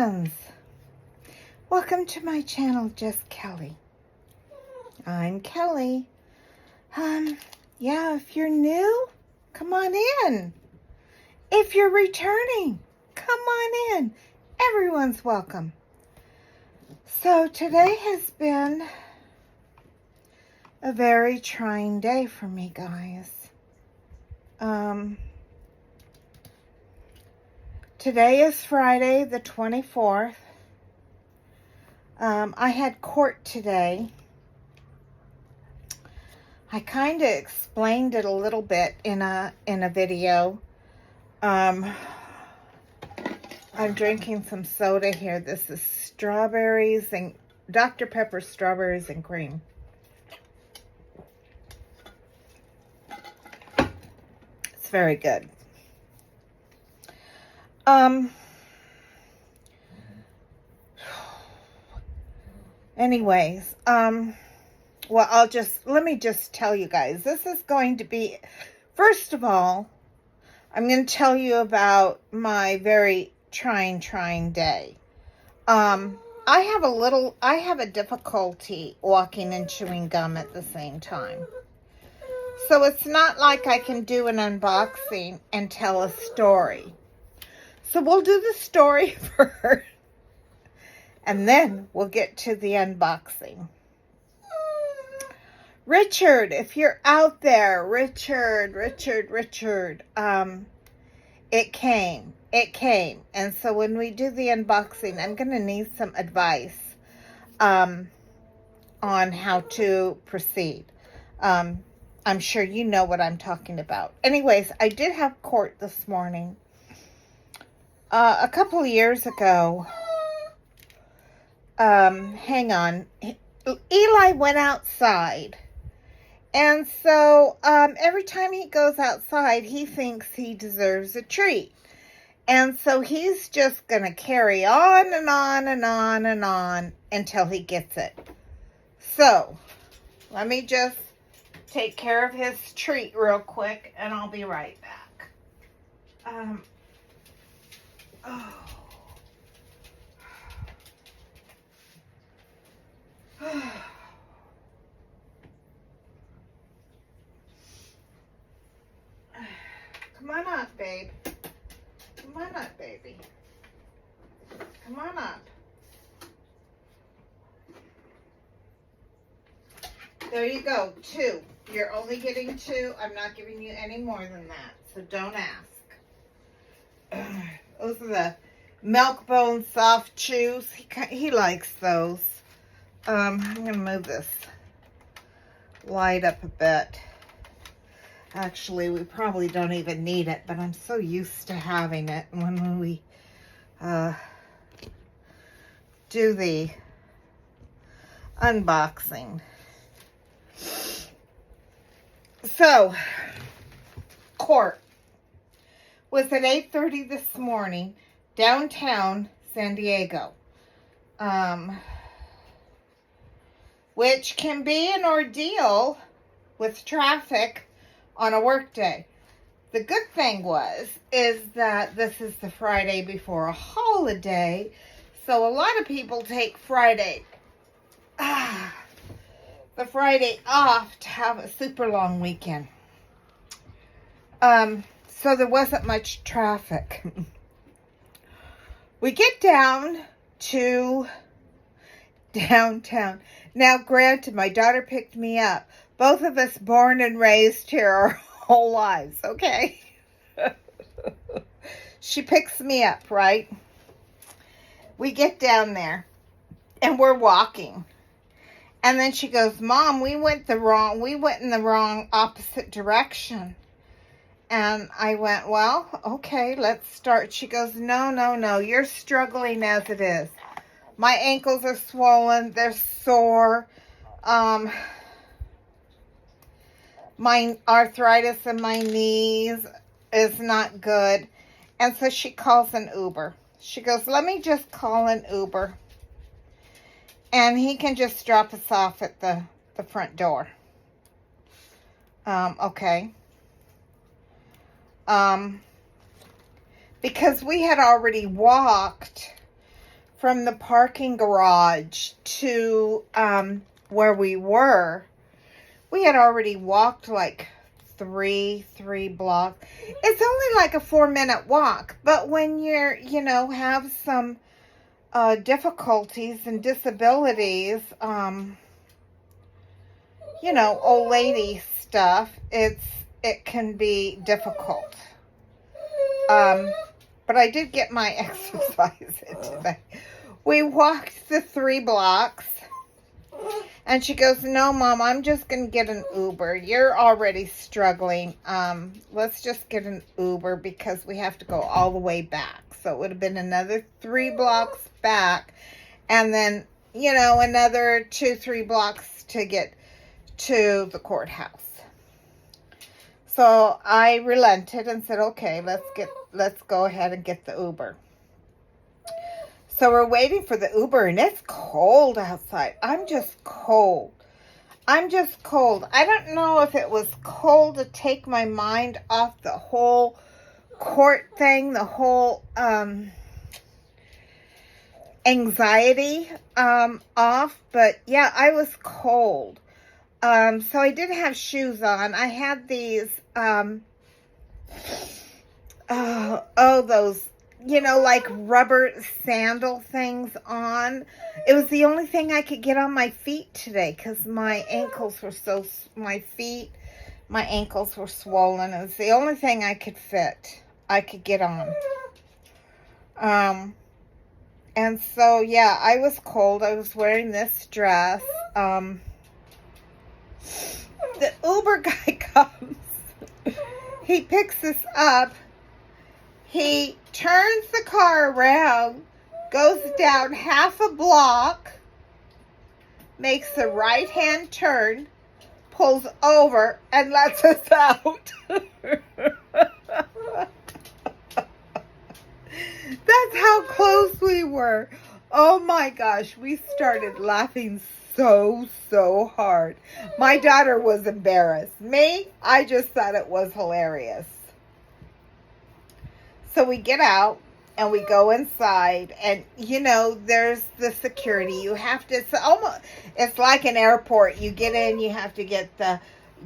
friends, welcome to my channel, Just Kelly. I'm Kelly. Yeah, if you're new, come on in. If you're returning, come on in. Everyone's welcome. So today has been a very trying day for me, guys. Today is Friday the 24th. I had court today. I kind of explained it a little bit in a video. I'm drinking some soda here. This is strawberries and Dr. Pepper strawberries and cream. It's very good. Anyways, well, let me just tell you guys, this is going to be, first of all, I'm going to tell you about my very trying day. I have a difficulty walking and chewing gum at the same time. So it's not like I can do an unboxing and tell a story. So we'll do the story first, and then we'll get to the unboxing. Richard, if you're out there, Richard, it came. And so when we do the unboxing, I'm going to need some advice on how to proceed. I'm sure you know what I'm talking about. Anyways, I did have court this morning. A couple of years ago, hang on, Eli went outside. And so, every time he goes outside, he thinks he deserves a treat. And so he's just going to carry on and on and on and on until he gets it. So, let me just take care of his treat real quick, and I'll be right back. Come on up, babe. Come on up, baby. Come on up. There you go, 2. You're only getting 2. I'm not giving you any more than that, so don't ask. Those are the milk bone soft chews. He likes those. I'm going to move this light up a bit. Actually, we probably don't even need it, but I'm so used to having it when we do the unboxing. So, court was at 8:30 this morning, downtown San Diego, which can be an ordeal with traffic on a work day. The good thing is that this is the Friday before a holiday, so a lot of people take the Friday off to have a super long weekend. So there wasn't much traffic. We get down to downtown. Now, granted, my daughter picked me up. Both of us born and raised here our whole lives, okay? She picks me up, right? We get down there, and we're walking. And then she goes, Mom, we went in the wrong opposite direction. And I went, well, okay, let's start. She goes, no, you're struggling as it is. My ankles are swollen, they're sore. My arthritis in my knees is not good. And so she calls an Uber. She goes, let me just call an Uber. And he can just drop us off at the front door. Okay. Because we had already walked from the parking garage to where we were, we had already walked like three blocks. It's only like a 4-minute walk, but when you're, have some difficulties and disabilities, old lady stuff, it can be difficult. But I did get my exercise in today. We walked the 3 blocks, and she goes, "No, Mom, I'm just going to get an Uber. You're already struggling. Let's just get an Uber because we have to go all the way back." So it would have been another 3 blocks back, and then, another 2-3 blocks to get to the courthouse. So I relented and said, "Okay, let's go ahead and get the Uber." So we're waiting for the Uber, and it's cold outside. I'm just cold. I don't know if it was cold to take my mind off the whole court thing, the whole anxiety off, but yeah, I was cold. So I did have shoes on. I had these, those, like rubber sandal things on. It was the only thing I could get on my feet today because my ankles were my ankles were swollen. It was the only thing I could get on. And so, yeah, I was cold. I was wearing this dress. The Uber guy comes. He picks us up. He turns the car around, goes down half a block, makes a right-hand turn, pulls over, and lets us out. That's how close we were. Oh my gosh, we started laughing so hard. My daughter was embarrassed. Me, I just thought it was hilarious. So we get out and we go inside, and there's the security. You have to, it's like an airport. You get in, you have to get the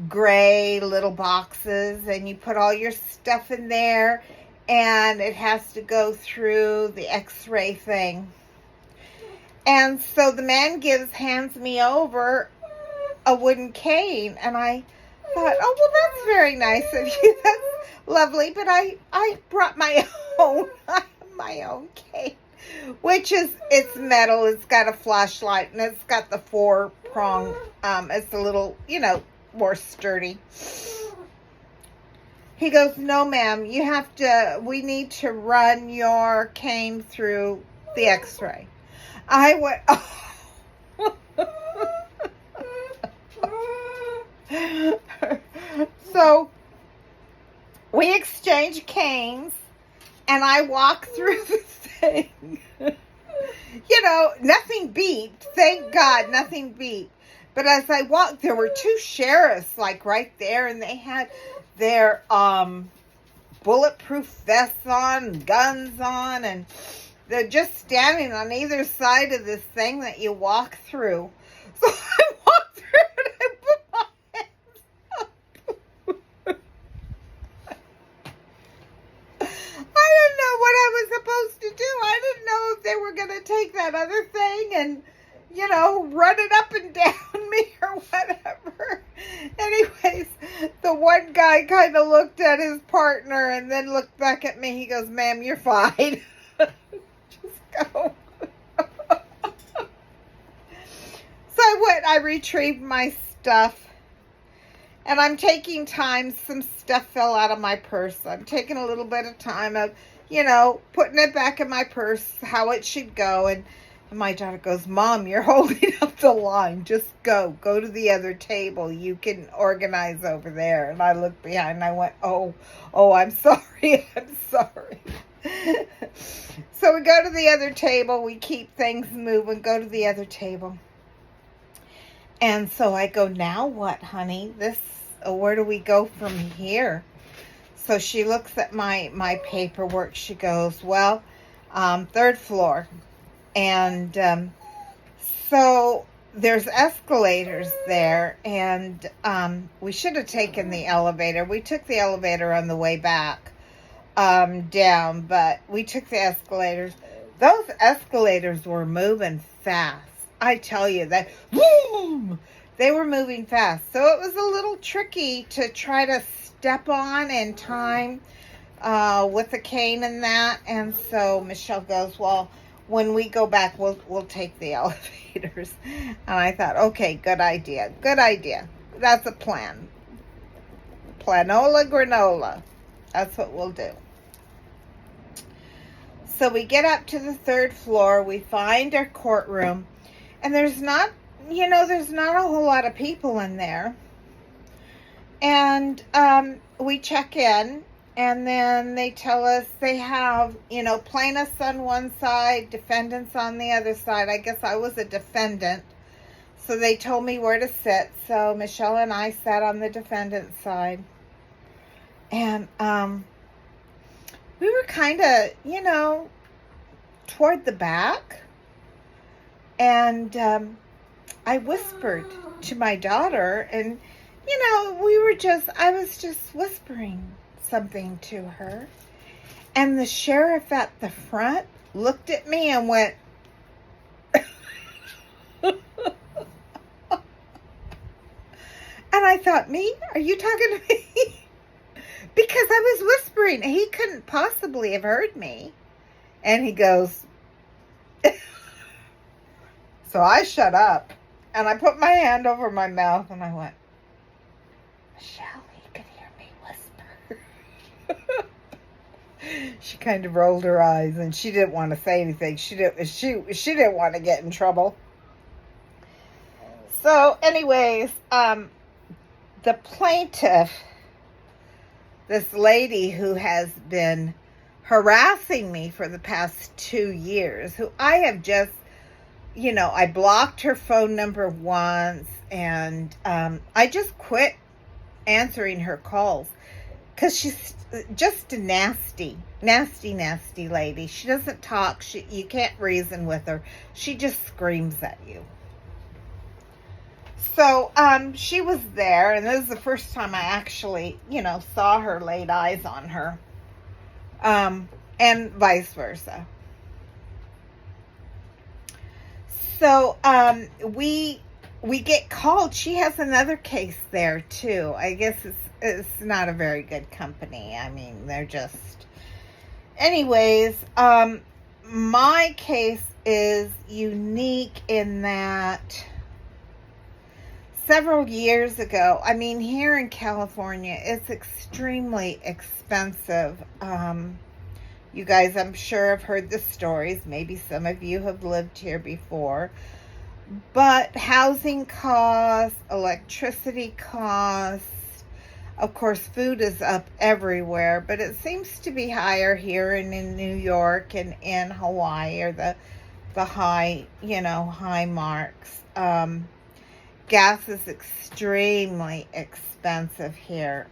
gray little boxes, and you put all your stuff in there, and it has to go through the x-ray thing. And so the man hands me over a wooden cane, and I thought, oh, well, that's very nice of you. That's lovely, but I brought my own cane, which is, it's metal. It's got a flashlight, and it's got the 4-prong. It's a little, more sturdy. He goes, "No, ma'am, we need to run your cane through the x-ray." I went, oh. So we exchanged canes, and I walked through the thing. Nothing beeped. Thank God, nothing beeped. But as I walked, there were 2 sheriffs, like right there, and they had their bulletproof vests on, guns on, and they're just standing on either side of this thing that you walk through. So I walked through and I put my hands up. I didn't know what I was supposed to do. I didn't know if they were going to take that other thing and, run it up and down me or whatever. Anyways, the one guy kind of looked at his partner and then looked back at me. He goes, "Ma'am, you're fine." Go. So I retrieved my stuff, and I'm taking time. Some stuff fell out of my purse. I'm taking a little bit of time of, putting it back in my purse, how it should go. And my daughter goes, "Mom, you're holding up the line. Just go to the other table. You can organize over there." And I looked behind and I went, oh, I'm sorry. I'm sorry. So we go to the other table. We keep things moving, go to the other table. And so I go, "Now what, honey? Where do we go from here?" So she looks at my paperwork. She goes, "Well, 3rd floor." And so there's escalators there, and we should have taken the elevator. We took the elevator on the way back down, but we took the escalators. Those escalators were moving fast. I tell you that, boom, they were moving fast. So it was a little tricky to try to step on in time with the cane and that. And so Michelle goes, well, when we go back, we'll take the elevators. And I thought, okay, good idea. Good idea. That's a plan. Planola granola. That's what we'll do. So we get up to the 3rd floor. We find our courtroom. And there's not a whole lot of people in there. And we check in. And then they tell us they have, plaintiffs on one side, defendants on the other side. I guess I was a defendant. So they told me where to sit. So Michelle and I sat on the defendant side. And we were kind of, toward the back. And I whispered to my daughter. And, I was just whispering something to her, and the sheriff at the front looked at me and went and I thought, me? Are you talking to me? Because I was whispering. He couldn't possibly have heard me. And he goes, so I shut up and I put my hand over my mouth and I went, Michelle, you could hear me whisper. She kind of rolled her eyes and she didn't want to say anything. She didn't want to get in trouble. So anyways, the plaintiff, this lady who has been harassing me for the past 2 years, who I have just, I blocked her phone number once, and I just quit answering her calls because she's just a nasty lady. She doesn't talk. You can't reason with her. She just screams at you. So she was there, and this is the first time I actually, saw her, laid eyes on her, and vice versa. So we get called. She has another case there too. I guess it's not a very good company. I mean, they're just... Anyways, my case is unique in that several years ago, I mean, here in California, it's extremely expensive. You guys, I'm sure, have heard the stories. Maybe some of you have lived here before. But housing costs, electricity costs, of course, food is up everywhere. But it seems to be higher here and in New York and in Hawaii are the high, high marks. Gas is extremely expensive here,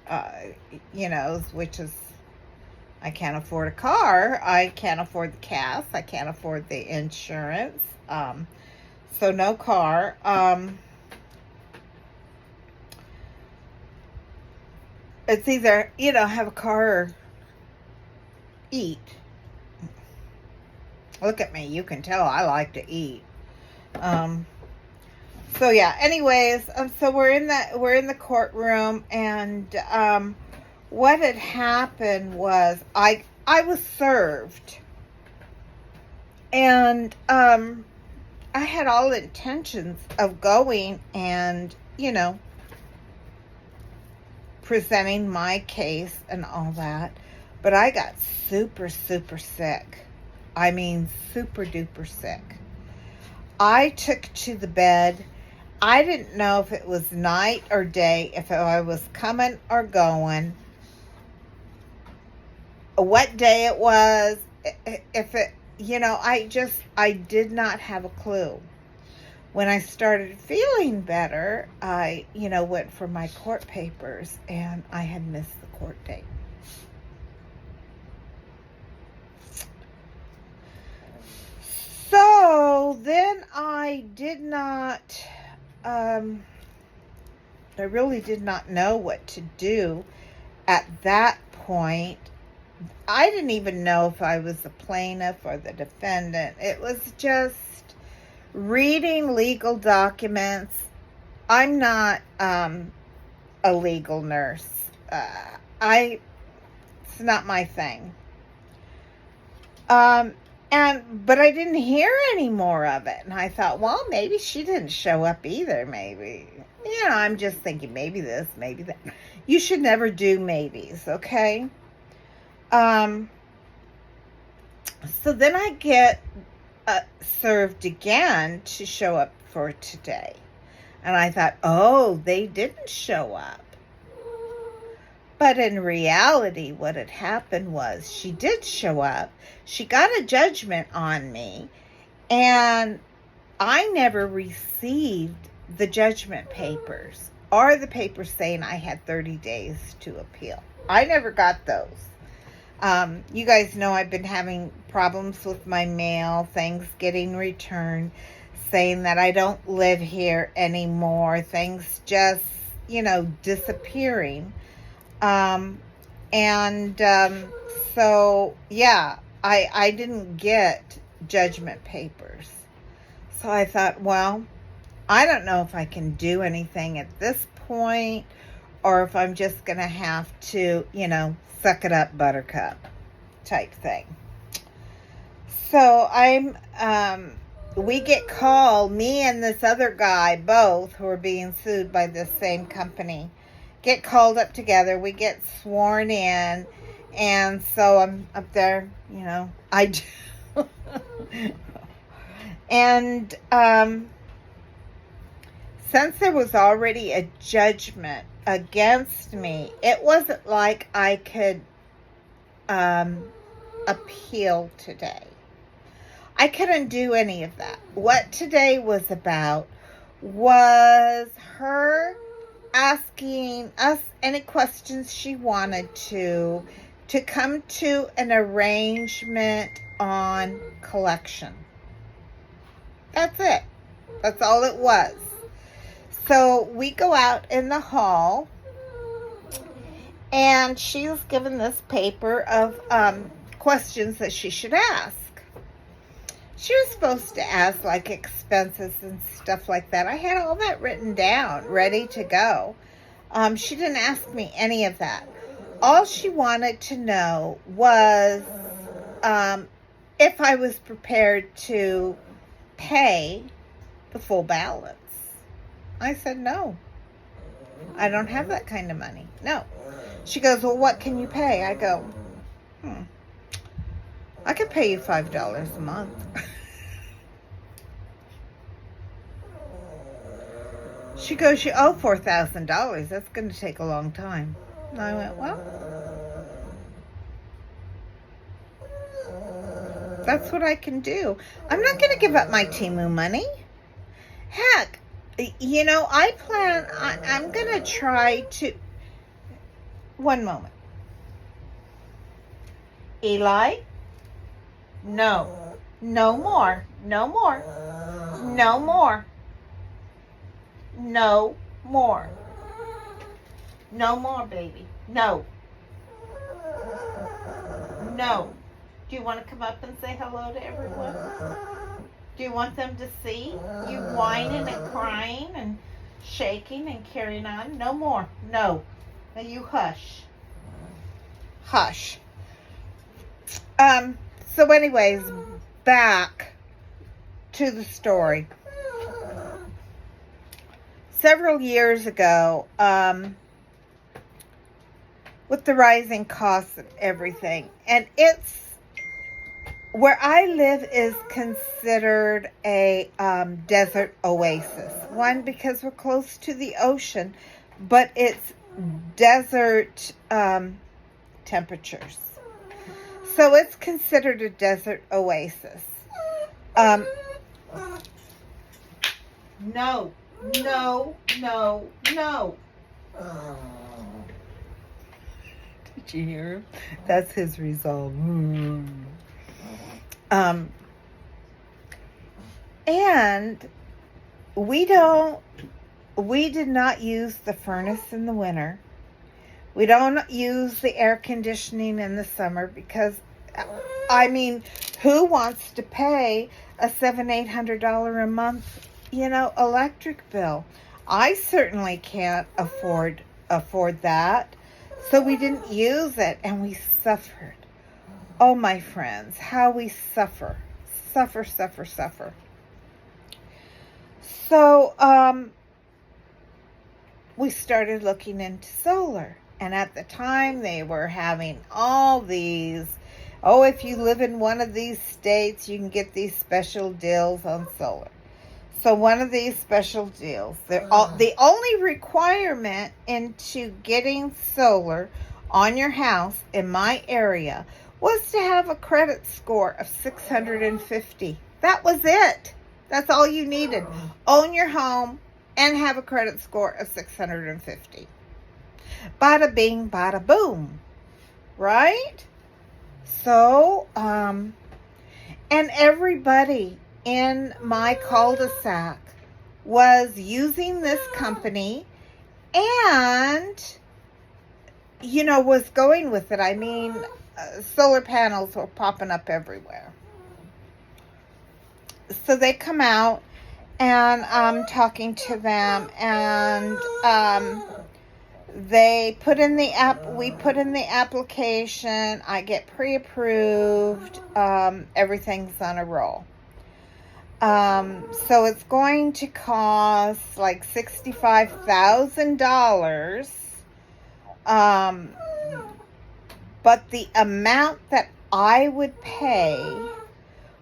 which is, I can't afford a car. I can't afford the gas. I can't afford the insurance. So no car. It's either, have a car or eat. Look at me. You can tell I like to eat. So yeah, anyways, so we're in the courtroom, and what had happened was I was served, and I had all intentions of going and presenting my case and all that, but I got super sick. I mean, super duper sick. I took to the bed. I didn't know if it was night or day, if I was coming or going, what day it was, if it, I did not have a clue. When I started feeling better, I, went for my court papers, and I had missed the court date. So I did not, I really did not know what to do at that point. I didn't even know if I was the plaintiff or the defendant. It was just reading legal documents. I'm not a legal nurse. It's not my thing. But I didn't hear any more of it. And I thought, well, maybe she didn't show up either, maybe. I'm just thinking maybe this, maybe that. You should never do maybes, okay? So then I get served again to show up for today. And I thought, oh, they didn't show up. But in reality, what had happened was she did show up. She got a judgment on me, and I never received the judgment papers or the papers saying I had 30 days to appeal. I never got those. You guys know I've been having problems with my mail, things getting returned, saying that I don't live here anymore, things just, disappearing. So yeah, I didn't get judgment papers. So I thought, well, I don't know if I can do anything at this point, or if I'm just going to have to, suck it up, buttercup type thing. So we get called, me and this other guy, both who are being sued by this same company, get called up together. We get sworn in. And so I'm up there, I do. And since there was already a judgment against me, it wasn't like I could appeal today. I couldn't do any of that. What today was about was her asking us any questions she wanted to come to an arrangement on collection. That's it. That's all it was. So we go out in the hall, and she was given this paper of questions that she should ask. She was supposed to ask like expenses and stuff like that. I had all that written down, ready to go. She didn't ask me any of that. All she wanted to know was if I was prepared to pay the full balance. I said, no, I don't have that kind of money. No. She goes, well, what can you pay? I go, I could pay you $5 a month. She goes, you owe $4,000. That's going to take a long time. And I went, well, that's what I can do. I'm not going to give up my Temu money. Heck, I'm going to try to... One moment. Eli? No. No more. No more. No more. No more. No more, baby. No. No. Do you want to come up and say hello to everyone? Do you want them to see you whining and crying and shaking and carrying on? No more. No. Now you hush. Hush. So anyways, back to the story. Several years ago, with the rising costs of everything, and where I live is considered a desert oasis. One, because we're close to the ocean, but it's desert temperatures. So it's considered a desert oasis. No. No, no, no. Did you hear him? That's his resolve. And we did not use the furnace in the winter. We don't use the air conditioning in the summer because, I mean, who wants to pay a $700-800 a month, electric bill? I certainly can't afford that. So we didn't use it, and we suffered. Oh, my friends, how we suffer. Suffer. So, we started looking into solar. And at the time, they were having all these, if you live in one of these states, you can get these special deals on solar. So one of these special deals, the only requirement into getting solar on your house in my area was to have a credit score of 650. That was it. That's all you needed. Own your home and have a credit score of 650. Bada bing, bada boom. Right? So, and everybody in my cul-de-sac was using this company and, was going with it. I mean, solar panels were popping up everywhere. So they come out and I'm talking to them, and we put in the application. I get pre-approved. Everything's on a roll. So it's going to cost like $65,000. But the amount that I would pay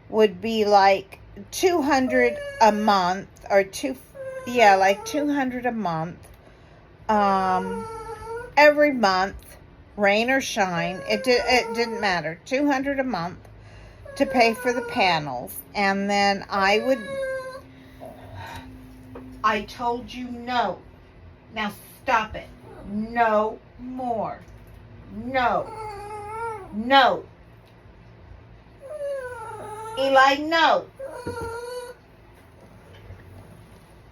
would be like $200 a month, or like $200 a month. Every month, rain or shine, it didn't matter. $200 a month to pay for the panels. And then I told you no. Now stop it. No more. No. Eli, no.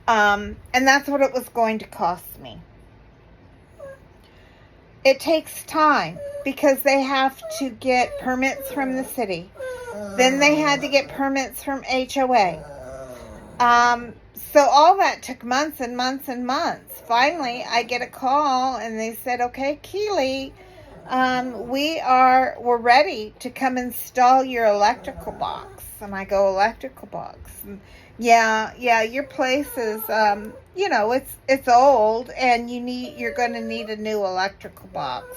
And that's what it was going to cost me. It takes time because they have to get permits from the city. Then they had to get permits from HOA. So all that took months and months and months. Finally, I get a call and they said, "Okay, Keely, we're ready to come install your electrical box." And I go, "Electrical box?" And, yeah, your place is, it's old, and you're going to need a new electrical box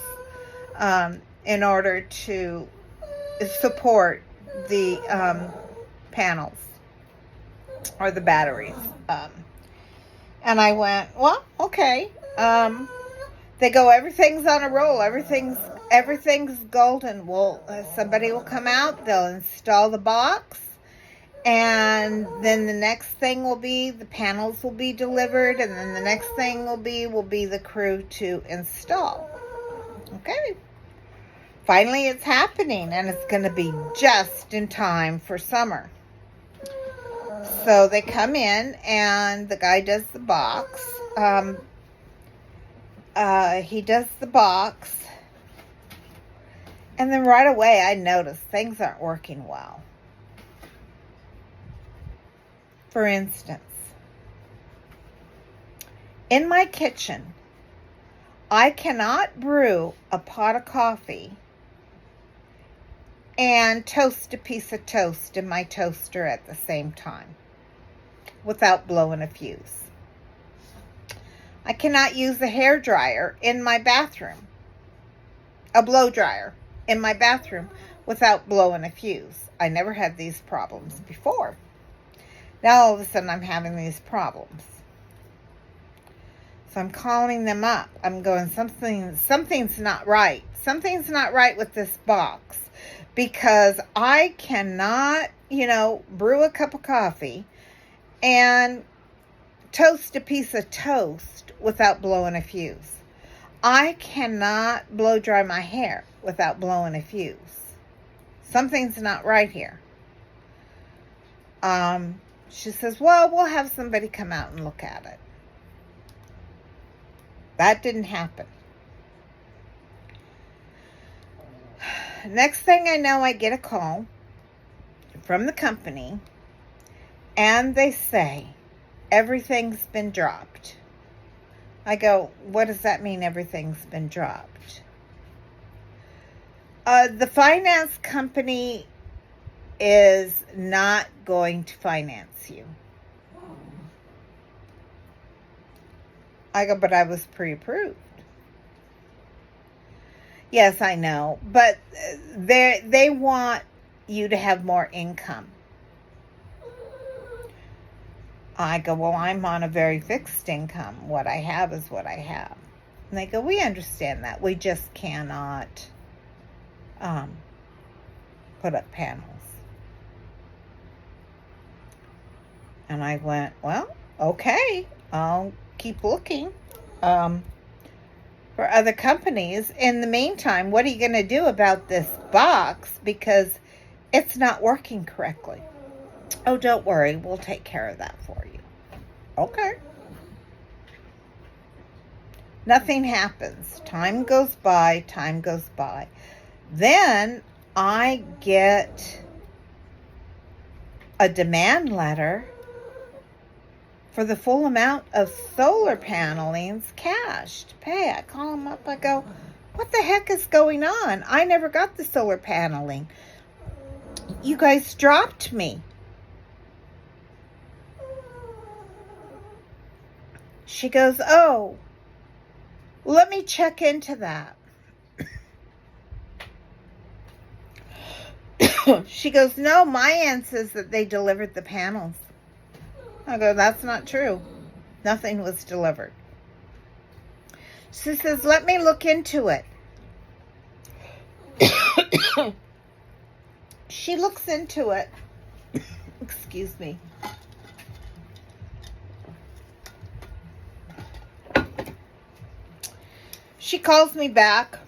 in order to support the panels or the batteries. And I went, "Well, okay." They go, "Everything's on a roll. Everything's golden." Well, somebody will come out. They'll install the box. And then the next thing will be the panels will be delivered. And then the next thing will be the crew to install. Okay. Finally, it's happening. And it's going to be just in time for summer. So they come in and the guy does the box. He does the box. And then right away I noticed things aren't working well. For instance, in my kitchen, I cannot brew a pot of coffee and toast a piece of toast in my toaster at the same time without blowing a fuse. I cannot use a hair dryer in my bathroom, a blow dryer in my bathroom without blowing a fuse. I never had these problems before. Now all of a sudden I'm having these problems. So I'm calling them up. I'm going, something's not right. Something's not right with this box, because I cannot, brew a cup of coffee and toast a piece of toast without blowing a fuse. I cannot blow dry my hair without blowing a fuse. Something's not right here. She says, well, we'll have somebody come out and look at it. That didn't happen. Next thing I know, I get a call from the company, and they say, everything's been dropped. I go, what does that mean, everything's been dropped? The finance company is not going to finance you. I go, but I was pre-approved. Yes, I know, but they want you to have more income. I go, well, I'm on a very fixed income. What I have is what I have. And they go, we understand that. We just cannot put up panels. And I went, well, okay, I'll keep looking for other companies. In the meantime, what are you going to do about this box? Because it's not working correctly. Oh, don't worry. We'll take care of that for you. Okay. Nothing happens. Time goes by. Time goes by. Then I get a demand letter for the full amount of solar panelings cash to pay. I call them up. I go, what the heck is going on? I never got the solar paneling. You guys dropped me. She goes, oh, let me check into that. She goes, no, my aunt says that they delivered the panels. I go, that's not true. Nothing was delivered. She says, let me look into it. She looks into it. Excuse me. She calls me back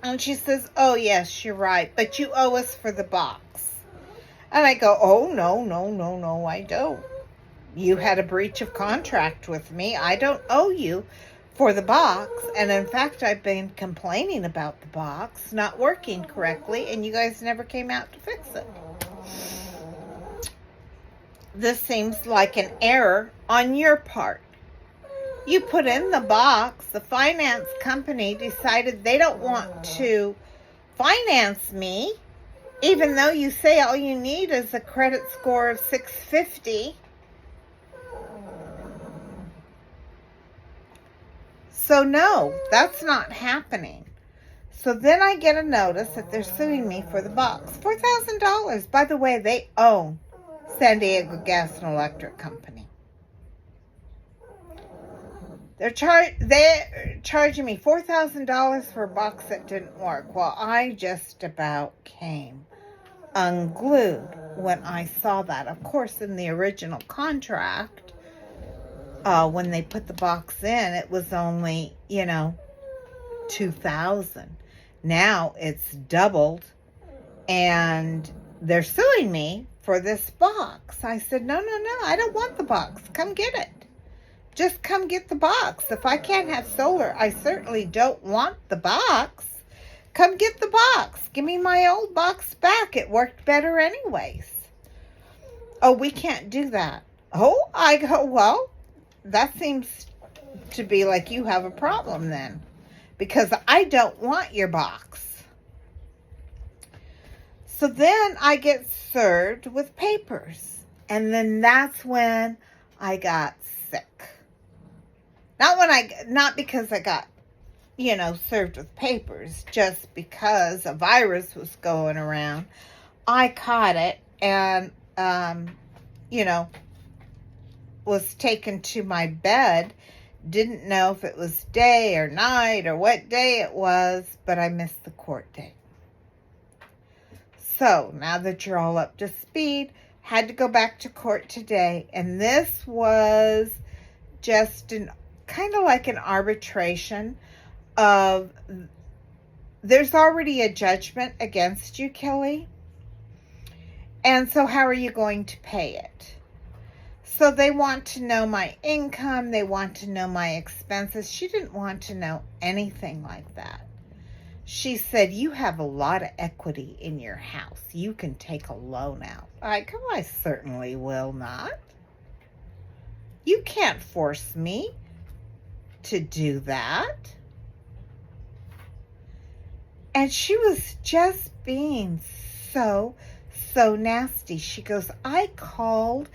and she says, oh, yes, you're right, but you owe us for the box. And I go, oh, no, I don't. You had a breach of contract with me. I don't owe you for the box. And in fact, I've been complaining about the box not working correctly, and you guys never came out to fix it. This seems like an error on your part. You put in the box. The finance company decided they don't want to finance me, even though you say all you need is a credit score of 650. So no, that's not happening. So then I get a notice that they're suing me for the box. $4,000. By the way, they own San Diego Gas and Electric Company. They're charging me $4,000 for a box that didn't work. Well, I just about came unglued when I saw that. Of course, in the original contract, when they put the box in, it was only, $2,000. Now it's doubled, and they're suing me for this box. I said, no, I don't want the box. Come get it. Just come get the box. If I can't have solar, I certainly don't want the box. Come get the box. Give me my old box back. It worked better anyways. Oh, we can't do that. Oh, I go, well, that seems to be like you have a problem then, because I don't want your box. So then I get served with papers. And then that's when I got sick. Not because I got, served with papers, just because a virus was going around. I caught it and, was taken to my bed. Didn't know if it was day or night or what day it was, but I missed the court date. So now that you're all up to speed, had to go back to court today. And this was just kind of like an arbitration of, there's already a judgment against you, Kelly. And so how are you going to pay it? So they want to know my income. They want to know my expenses. She didn't want to know anything like that. She said, you have a lot of equity in your house. You can take a loan out. I go, I certainly will not. You can't force me to do that. And she was just being so nasty. She goes, I called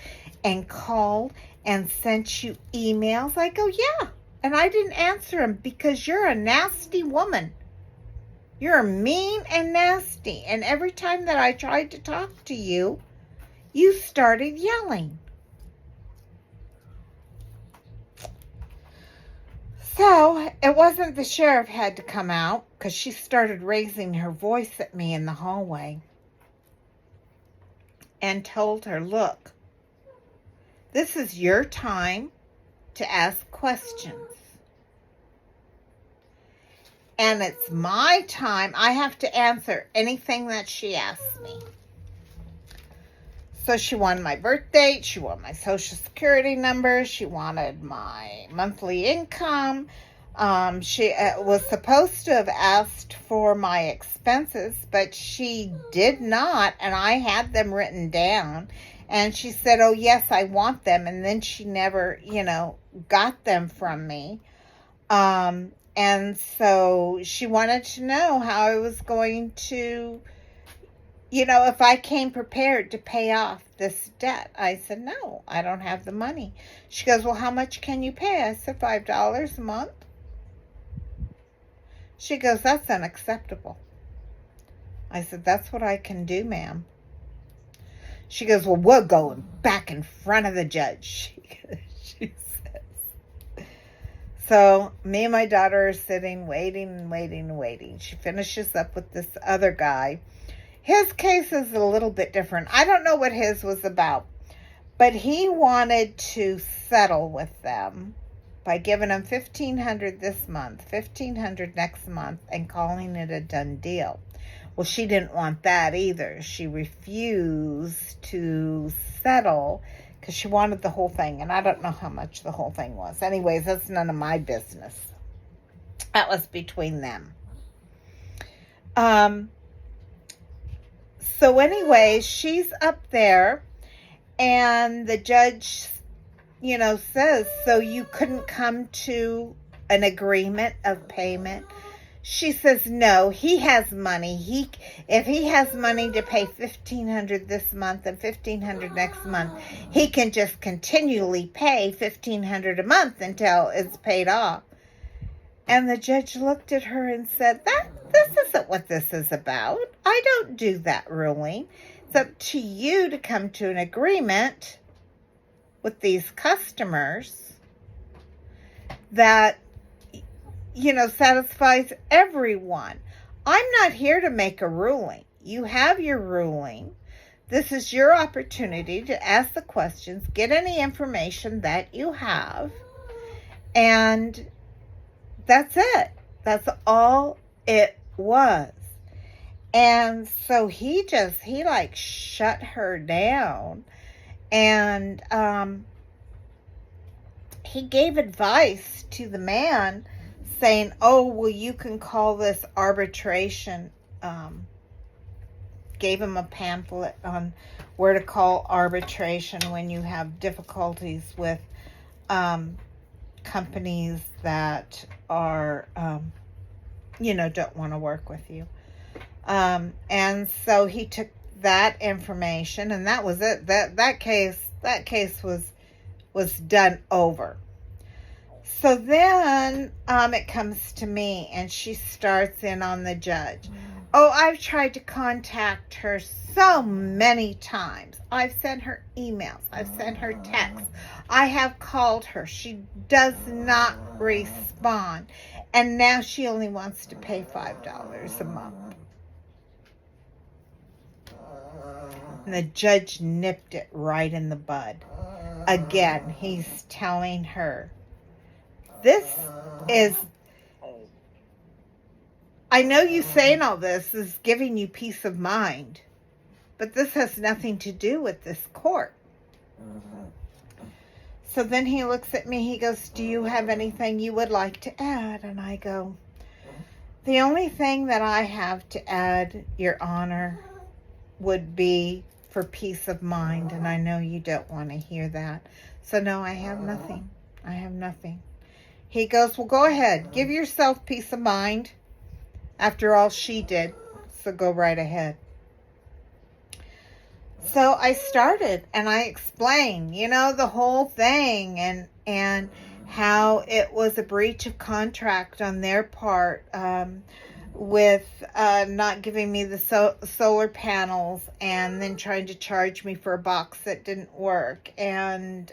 and sent you emails. I go, yeah. And I didn't answer them because you're a nasty woman. You're mean and nasty. And every time that I tried to talk to you, you started yelling. So it wasn't the sheriff had to come out because she started raising her voice at me in the hallway and told her, look, this is your time to ask questions. And it's my time. I have to answer anything that she asks me. So she wanted my birth date. She wanted my social security number. She wanted my monthly income. She was supposed to have asked for my expenses, but she did not. And I had them written down. And she said, oh, yes, I want them. And then she never, got them from me. And so she wanted to know how I was going to, if I came prepared to pay off this debt. I said, no, I don't have the money. She goes, well, how much can you pay? I said, $5 a month. She goes, that's unacceptable. I said, that's what I can do, ma'am. She goes, well, we're going back in front of the judge. She says. So me and my daughter are sitting, waiting. She finishes up with this other guy. His case is a little bit different. I don't know what his was about, but he wanted to settle with them by giving them $1,500 this month, $1,500 next month, and calling it a done deal. Well, she didn't want that either. She refused to settle because she wanted the whole thing, and I don't know how much the whole thing was. Anyways, that's none of my business. That was between them. So anyway, she's up there, and the judge, says, so you couldn't come to an agreement of payment? She says, no, he has money. If he has money to pay $1,500 this month and $1,500 next month, he can just continually pay $1,500 a month until it's paid off. And the judge looked at her and said, this isn't what this is about. I don't do that ruling. It's up to you to come to an agreement with these customers that, satisfies everyone. I'm not here to make a ruling. You have your ruling. This is your opportunity to ask the questions, get any information that you have, and that's it. That's all it was. And so he shut her down, and he gave advice to the man saying, oh, well, you can call this arbitration. Gave him a pamphlet on where to call arbitration when you have difficulties with companies that are, don't want to work with you. And so he took that information, and that was it. That case was done over. So then it comes to me, and she starts in on the judge. Oh, I've tried to contact her so many times. I've sent her emails. I've sent her texts. I have called her. She does not respond. And now she only wants to pay $5 a month. And the judge nipped it right in the bud. Again, he's telling her, this is, I know you saying all this is giving you peace of mind, but this has nothing to do with this court. So then he looks at me, he goes, do you have anything you would like to add? And I go, the only thing that I have to add, Your Honor, would be for peace of mind. And I know you don't want to hear that. So no, I have nothing. I have nothing. He goes, well, go ahead. Give yourself peace of mind. After all, she did. So go right ahead. So I started and I explained, the whole thing and how it was a breach of contract on their part with not giving me the solar panels and then trying to charge me for a box that didn't work, and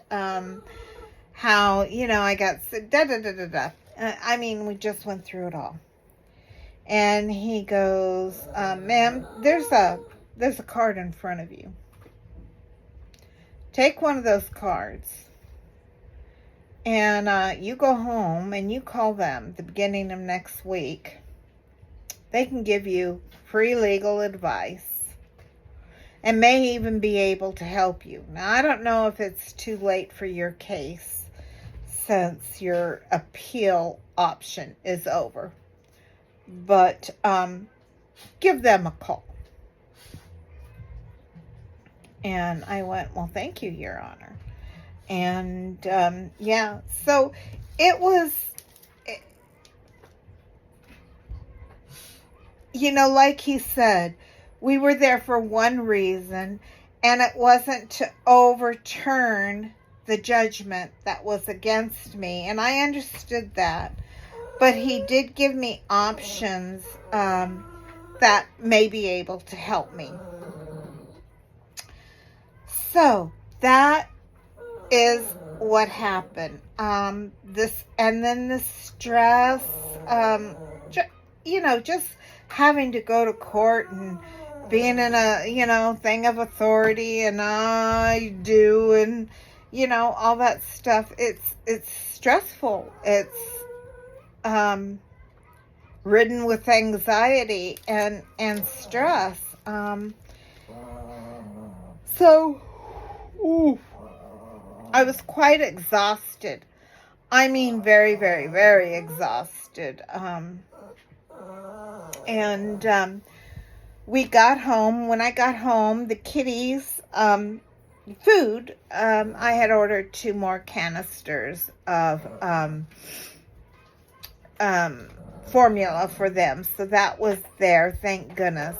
how, I got da-da-da-da-da. I mean, we just went through it all. And he goes, ma'am, there's a card in front of you. Take one of those cards and you go home and you call them the beginning of next week. They can give you free legal advice and may even be able to help you. Now, I don't know if it's too late for your case since your appeal option is over, but give them a call. And I went, well, thank you, Your Honor. And yeah, so it was, like he said, we were there for one reason, and it wasn't to overturn the judgment that was against me. And I understood that. But he did give me options that may be able to help me. So that is what happened. Then the stress, just having to go to court and being in a, thing of authority, and I do, and, all that stuff. It's stressful. It's, ridden with anxiety and stress. So, I was quite exhausted. I mean, very, very, very exhausted. We got home. When I got home, the kitties, food, I had ordered 2 more canisters of formula for them. So that was there, thank goodness.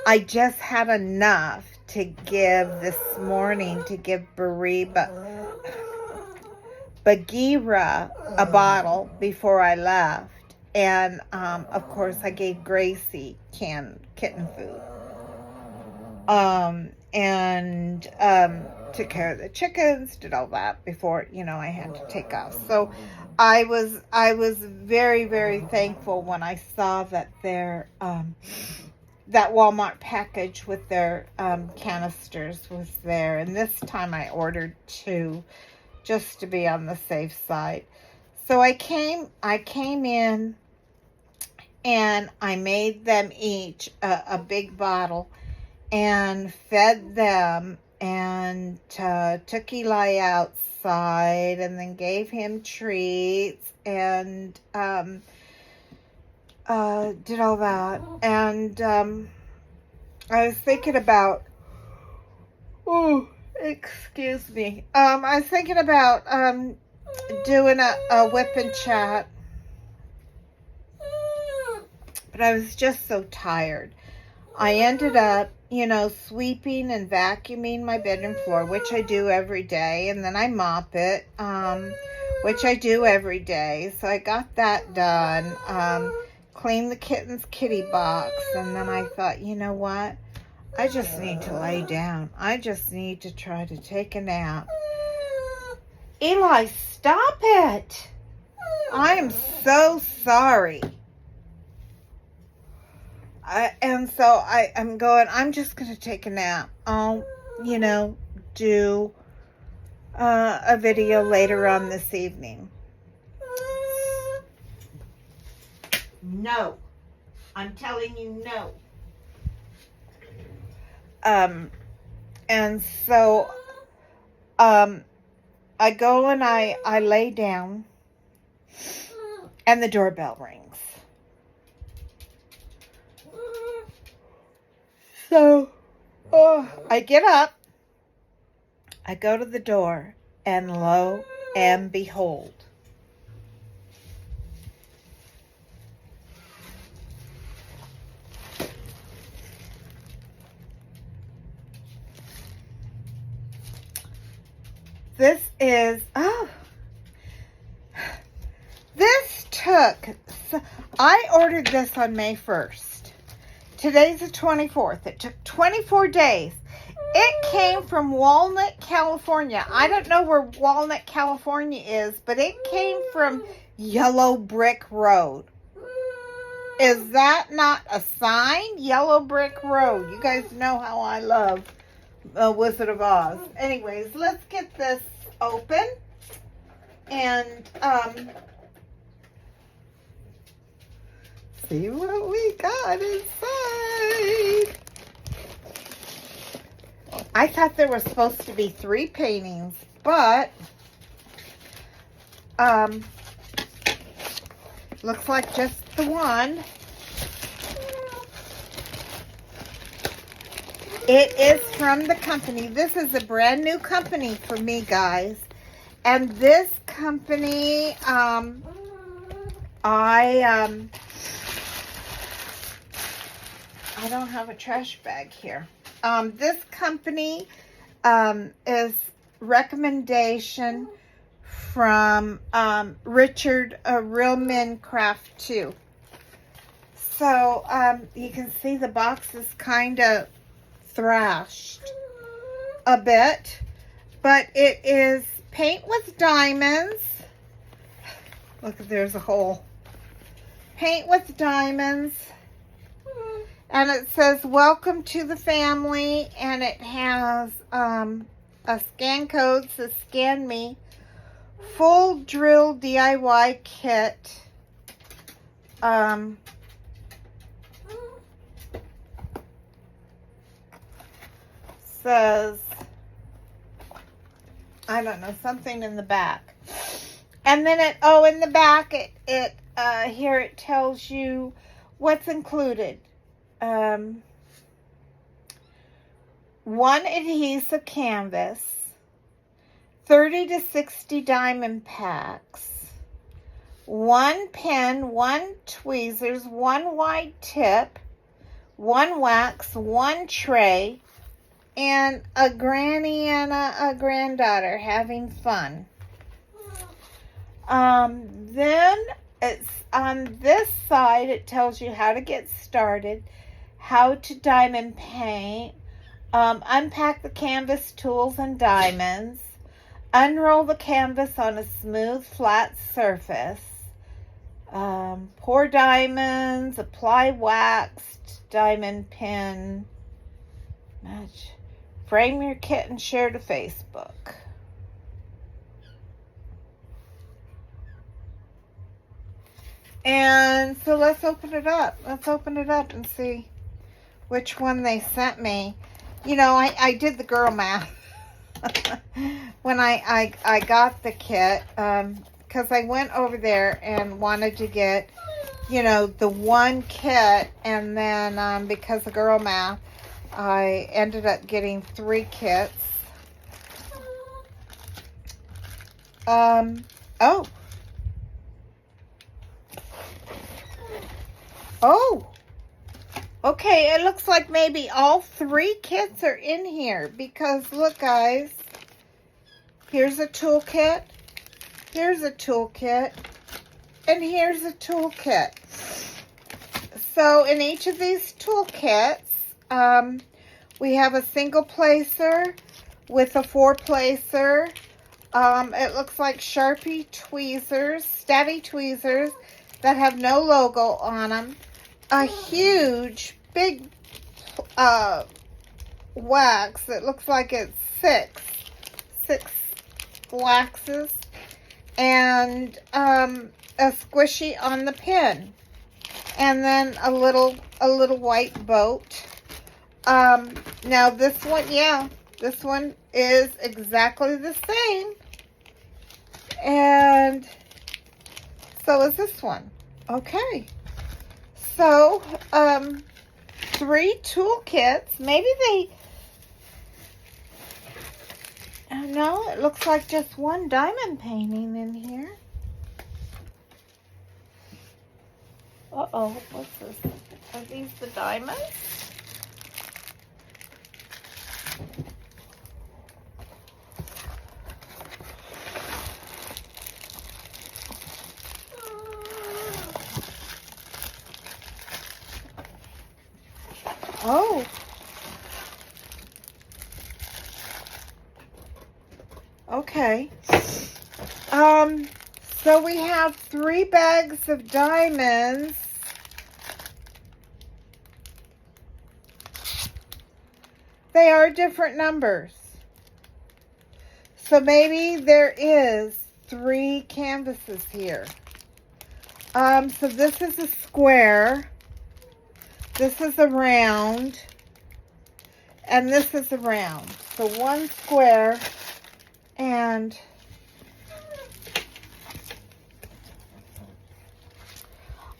I just had enough to give this morning, to give Bagheera a bottle before I left. And, of course, I gave Gracie canned kitten food. Took care of the chickens, did all that before, I had to take off. So I was very, very thankful when I saw that their, that Walmart package with their canisters was there. And this time I ordered 2 just to be on the safe side. So I came in and I made them each a big bottle and fed them, and took Eli outside and then gave him treats and did all that. And I was thinking about, excuse me. I was thinking about doing a whip and chat, but I was just so tired. I ended up, sweeping and vacuuming my bedroom floor, which I do every day, and then I mop it, which I do every day. So I got that done. Cleaned the kitten's kitty box, and then I thought, you know what? I just need to lay down. I just need to try to take a nap. Eli, stop it! I am so sorry. I'm going, I'm just going to take a nap. I'll, do a video later on this evening. No. I'm telling you no. And so, I go and I lay down, and the doorbell rings. So, I get up, I go to the door, and lo and behold, this is, this took, I ordered this on May 1st. Today's the 24th. It took 24 days. It came from Walnut, California. I don't know where Walnut, California is, but it came from Yellow Brick Road. Is that not a sign? Yellow Brick Road. You guys know how I love Wizard of Oz. Anyways, let's get this open. And, see what we got inside. I thought there were supposed to be 3 paintings, but looks like just the one. It is from the company. This is a brand new company for me, guys. And this company, I don't have a trash bag here. This company is recommendation from Richard Real Men Craft 2. So you can see the box is kind of thrashed a bit, but it is paint with diamonds. Look, there's a hole. Paint with diamonds. And it says, welcome to the family. And it has a scan code, says scan me. Full drill DIY kit. Says, I don't know, something in the back. And then in the back, here it tells you what's included. 1 adhesive canvas, 30 to 60 diamond packs, 1 pen, 1 tweezers, 1 wide tip, 1 wax, 1 tray, and a granny and a granddaughter having fun. Then it's on this side, it tells you how to get started, how to diamond paint, unpack the canvas tools and diamonds, unroll the canvas on a smooth, flat surface, pour diamonds, apply waxed diamond pin, match, frame your kit and share to Facebook. And so let's open it up. Let's open it up and see which one they sent me. You know, I did the girl math when I got the kit, because I went over there and wanted to get, you know, the 1 kit, and then because of girl math, I ended up getting 3 kits. Oh, okay, it looks like maybe all 3 kits are in here, because look, guys, here's a toolkit, here's a toolkit, and here's a toolkit. So in each of these toolkits, we have a single placer with a 4-placer. It looks like Sharpie tweezers, stabby tweezers that have no logo on them. A huge, big wax that looks like it's 6 waxes, and a squishy on the pin, and then a little white boat. Now this one, yeah, this one is exactly the same. And so is this one. Okay. So, 3 toolkits. Maybe they... No, it looks like just one diamond painting in here. Uh-oh, what's this? Are these the diamonds? Oh. Okay. So we have 3 bags of diamonds. They are different numbers. So maybe there is 3 canvases here. So this is a square. This is a round. And this is a round. So 1 square and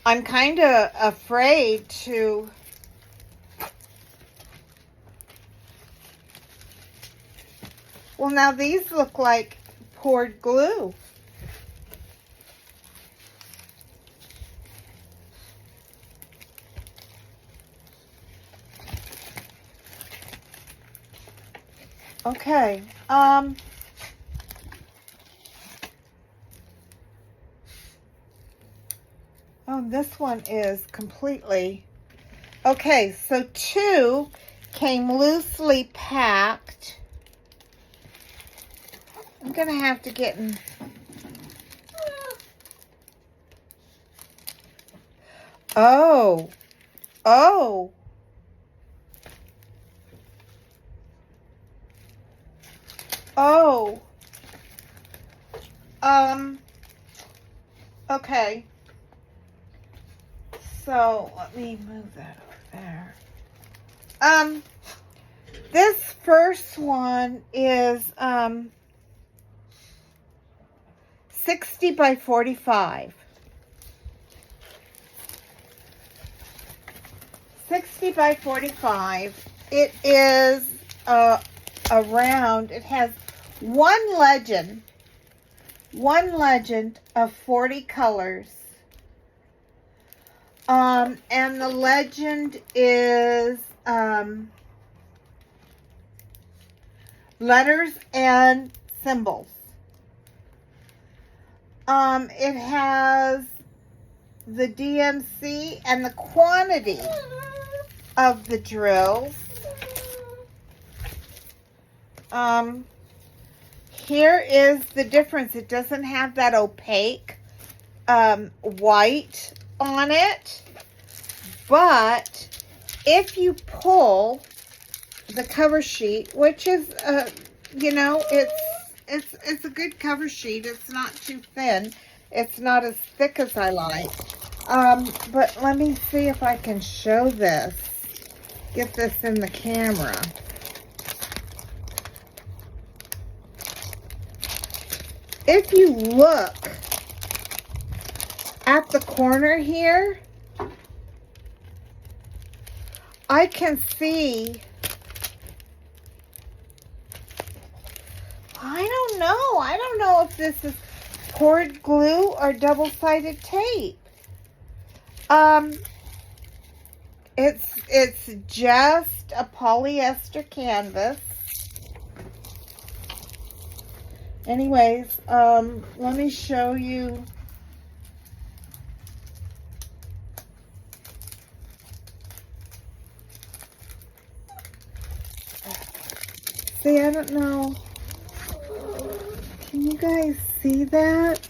I'm kind of afraid to well, now these look like poured glue. Okay. Oh, this one is completely... Okay, so 2 came loosely packed. I'm going to have to get in... Oh. Oh. Oh. Okay. So, let me move that over there. This first one is, 60 by 45. 60 by 45. It is, a round. It has one legend of 40 colors. And the legend is, letters and symbols. It has the DMC and the quantity of the drills. Here is the difference. It doesn't have that opaque white on it, but if you pull the cover sheet, which is you know, it's a good cover sheet. It's not too thin. It's not as thick as I like. But let me see if I can show this. Get this in the camera. If you look at the corner here, I can see, I don't know if this is poured glue or double-sided tape. It's just a polyester canvas. Anyways, let me show you. See, I don't know. Can you guys see that?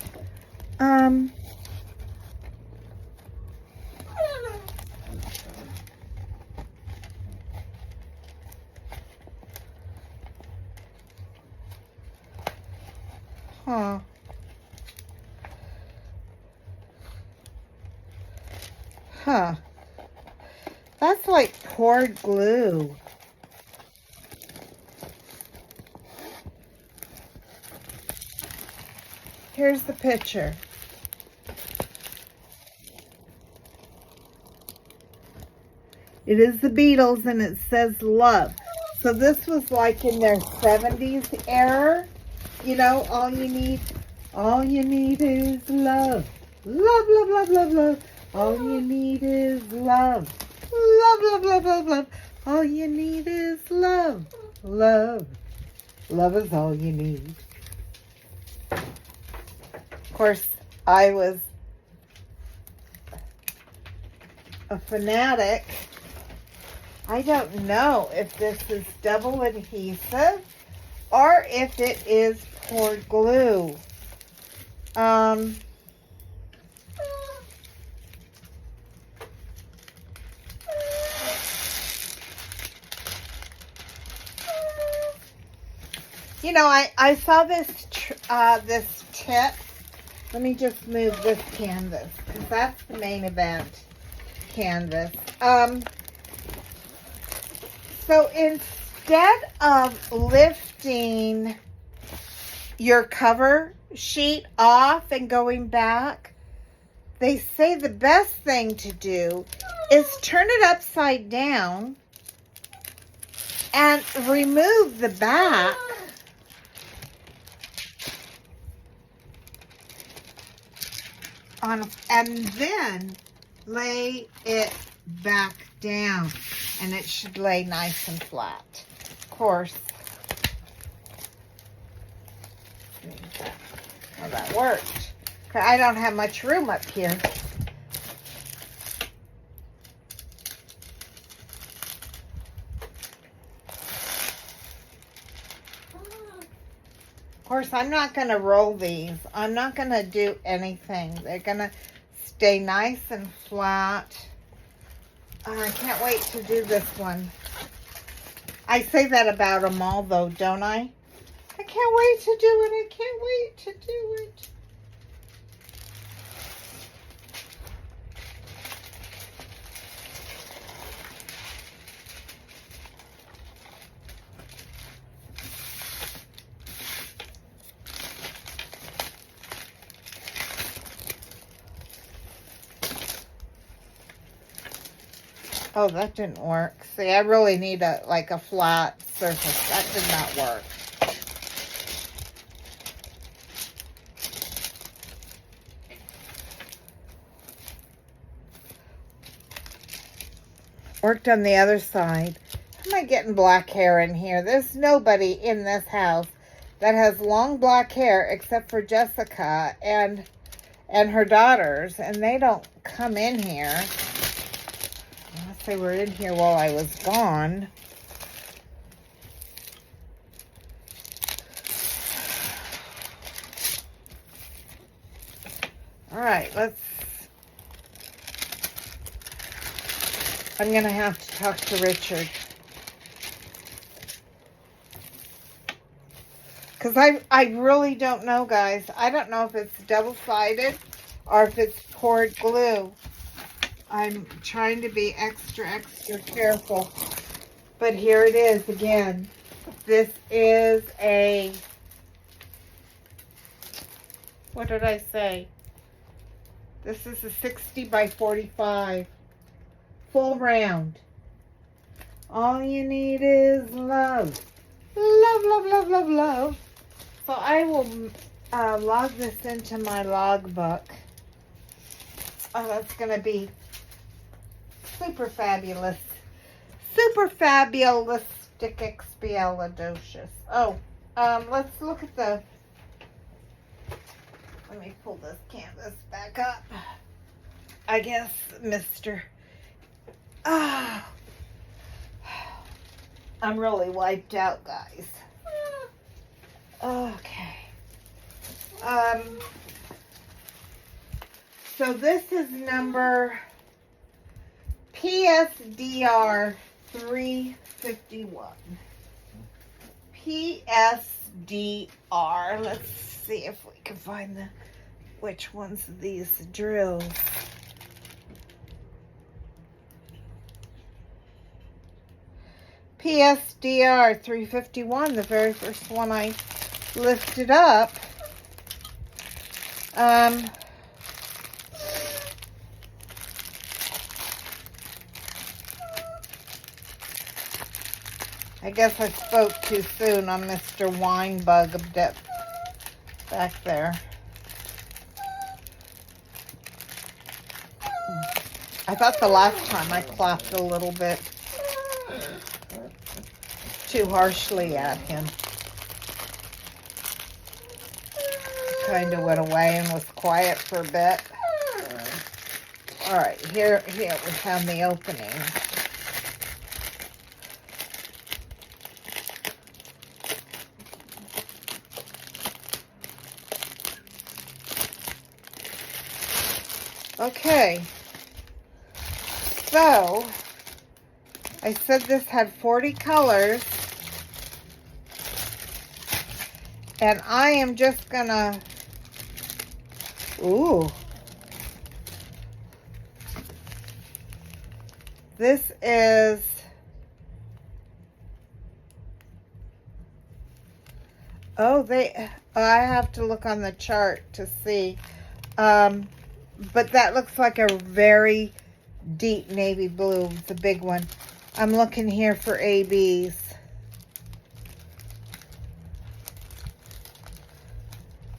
Huh. Huh. That's like poured glue. Here's the picture. It is the Beatles and it says love. So this was like in their 70s era. You know, all you need is love. Love, love, love, love, love. All you need is love. Love, love, love, love, love. All you need is love. Love. Love is all you need. Of course, I was a fanatic. I don't know if this is double adhesive or if it is poured glue. You know, I saw this this tip. Let me just move this canvas because that's the main event canvas. So instead of lifting your cover sheet off and going back, they say the best thing to do is turn it upside down and remove the back. And then lay it back down, and it should lay nice and flat. Of course, well, that worked. I don't have much room up here. Of course, I'm not going to roll these. I'm not going to do anything. They're going to stay nice and flat. I can't wait to do this one. I say that about them all, though, don't I? I can't wait to do it. I can't wait to do it. Oh, that didn't work. See, I really need a flat surface. That did not work. Worked on the other side. How am I getting black hair in here? There's nobody in this house that has long black hair except for Jessica and her daughters, and they don't come in here. Unless they were in here while I was gone. All right, I'm going to have to talk to Richard. Because I really don't know, guys. I don't know if it's double-sided or if it's poured glue. I'm trying to be extra careful. But here it is again. This is a, what did I say? This is a 60 by 45. Full round. All you need is love. Love, love, love, love, love. So I will log this into my logbook. Oh, that's going to be super fabulous. Super fabulistic expialidocious. Oh, let's look at the, let me pull this canvas back up. I guess, Mr. Oh, I'm really wiped out, guys. Okay. So this is number PSDR 351. PSDR. Let's see if we can find which ones of these drills. PSDR 351, the very first one I lifted up. I guess I spoke too soon on Mr. Winebug back there. I thought the last time I clapped a little bit too harshly at him. Kind of went away and was quiet for a bit. All right, here we have the opening. Okay, so I said this had 40 colors, and I am just gonna, ooh, this is, I have to look on the chart to see, but that looks like a very deep navy blue. It's a big one. I'm looking here for ABs.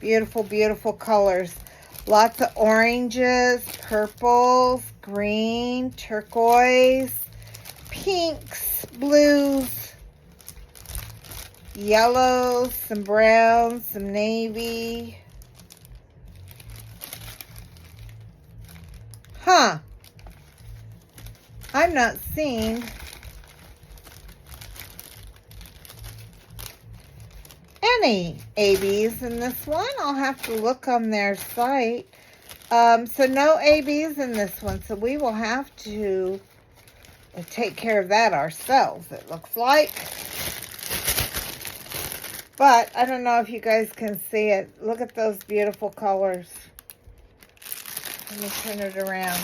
Beautiful, beautiful colors. Lots of oranges, purples, green, turquoise, pinks, blues, yellows, some browns, some navy. Huh. I'm not seeing any ABs in this one. I'll have to look on their site. So no ABs in this one. So we will have to take care of that ourselves, it looks like. But I don't know if you guys can see it. Look at those beautiful colors. Let me turn it around.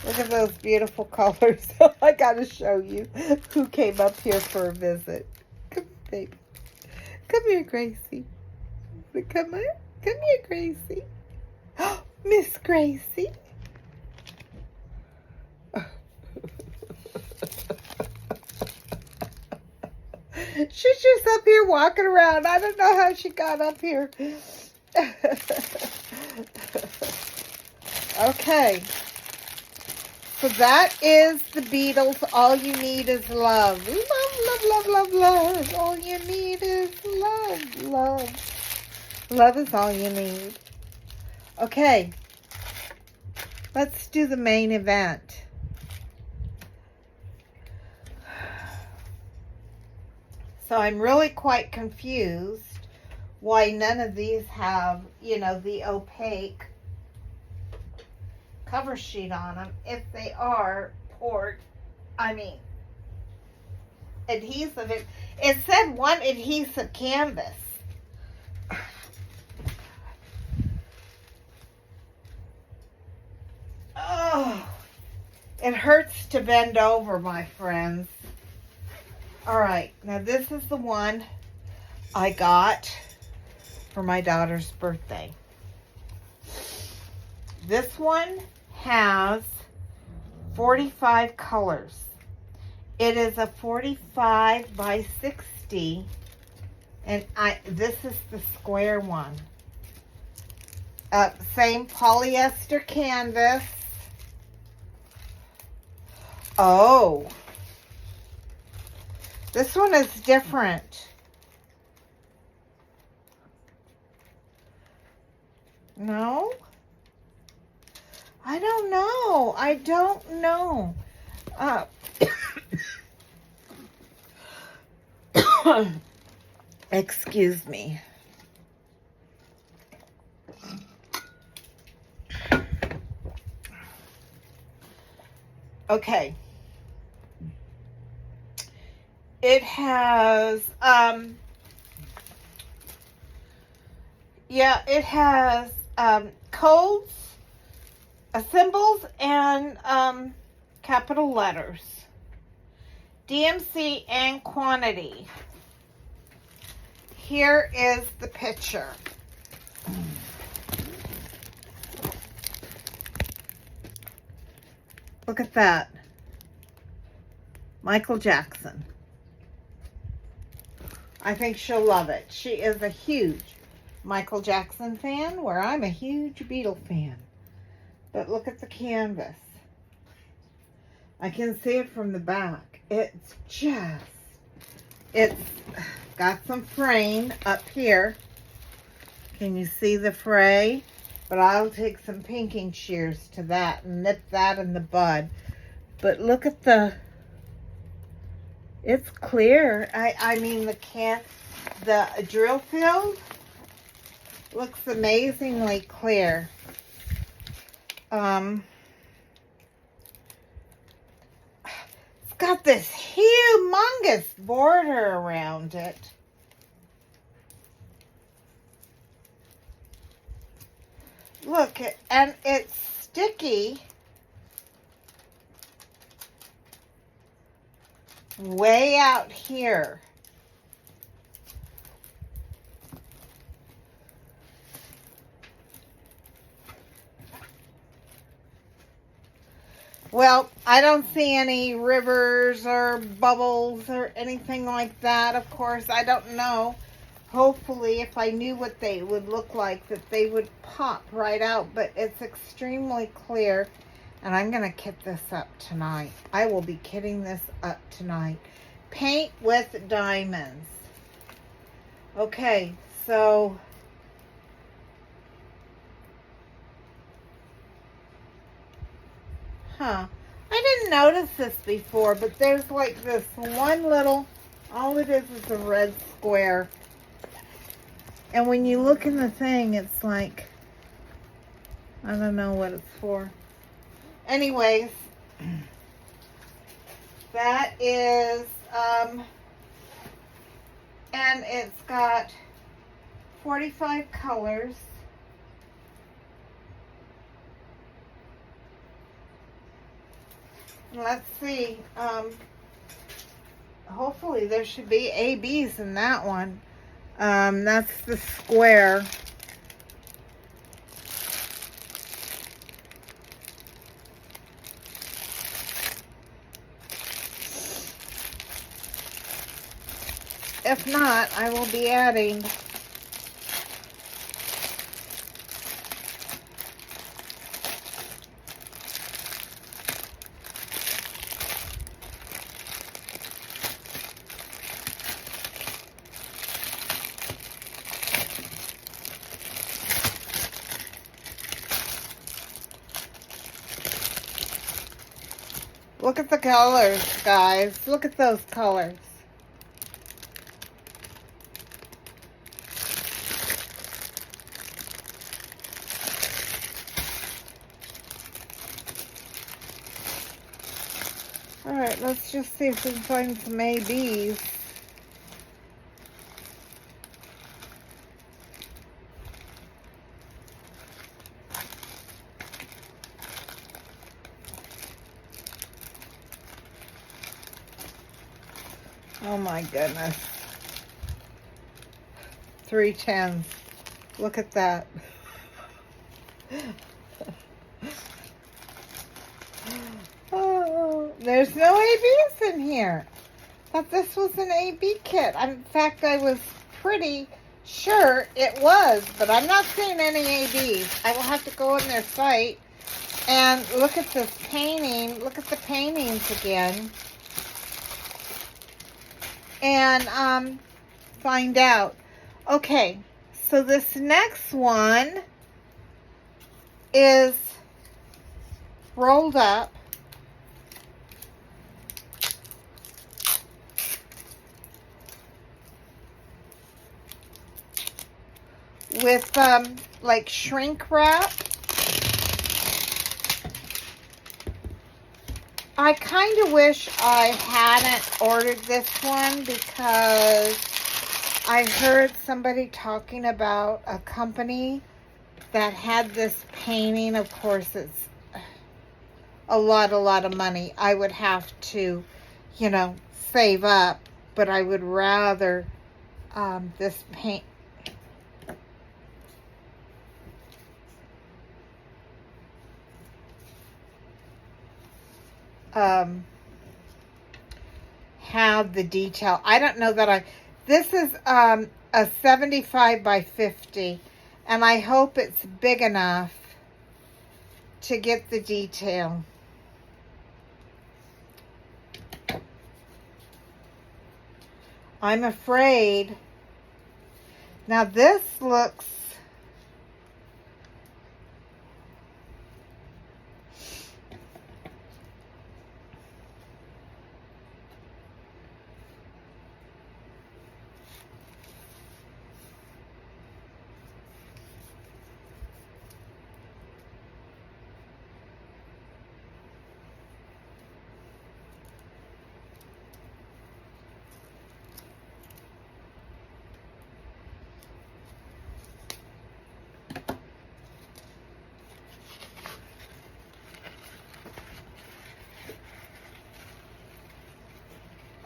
Look at those beautiful colors. I gotta show you who came up here for a visit. Come, baby. Come here, Gracie. Come here. Come here, Gracie. Oh, Miss Gracie. She's just up here walking around. I don't know how she got up here. Okay. So that is the Beatles. All you need is love. Love, love, love, love, love. All you need is love, love. Love is all you need. Okay. Let's do the main event. So I'm really quite confused why none of these have, you know, the opaque cover sheet on them. If they are adhesive. It said one adhesive canvas. Oh, it hurts to bend over, my friends. All right, now this is the one I got for my daughter's birthday. This one has 45 colors. It is a 45 by 60, and this is the square one. Same polyester canvas. Oh, this one is different. No? I don't know. I don't know. Excuse me. Okay. It has, it has codes, symbols, and capital letters. DMC and quantity. Here is the picture. Look at that. Michael Jackson. I think she'll love it. She is a huge Michael Jackson fan, where I'm a huge Beatle fan. But look at the canvas. I can see it from the back. It's got some fraying up here. Can you see the fray? But I'll take some pinking shears to that and nip that in the bud. But look at it's clear. I mean, the drill field looks amazingly clear. It's got this humongous border around it. Look, and it's sticky way out here. Well, I don't see any rivers or bubbles or anything like that. Of course, I don't know. Hopefully, if I knew what they would look like, that they would pop right out. But it's extremely clear. And I'm going to kit this up tonight. I will be kitting this up tonight. Paint with diamonds. Okay, so I didn't notice this before, but there's like this one little, all it is a red square. And when you look in the thing, it's like, I don't know what it's for. Anyways, that is, and it's got 45 colors. Let's see, hopefully there should be ABs in that one. That's the square. If not, I will be adding Look at the colors, guys. Look at those colors. Alright, let's just see if we can find some ABs. Oh my goodness. 3 10s. Look at that. Oh, there's no ABs in here. Thought this was an AB kit. In fact, I was pretty sure it was, but I'm not seeing any ABs. I will have to go on their site and look at this painting. Look at the paintings again. And find out. Okay, so this next one is rolled up. With like shrink wrap. I kind of wish I hadn't ordered this one because I heard somebody talking about a company that had this painting. Of course, it's a lot of money. I would have to, you know, save up, but I would rather this paint. have the detail. I don't know that this is a 75 by 50, and I hope it's big enough to get the detail. I'm afraid. Now this looks,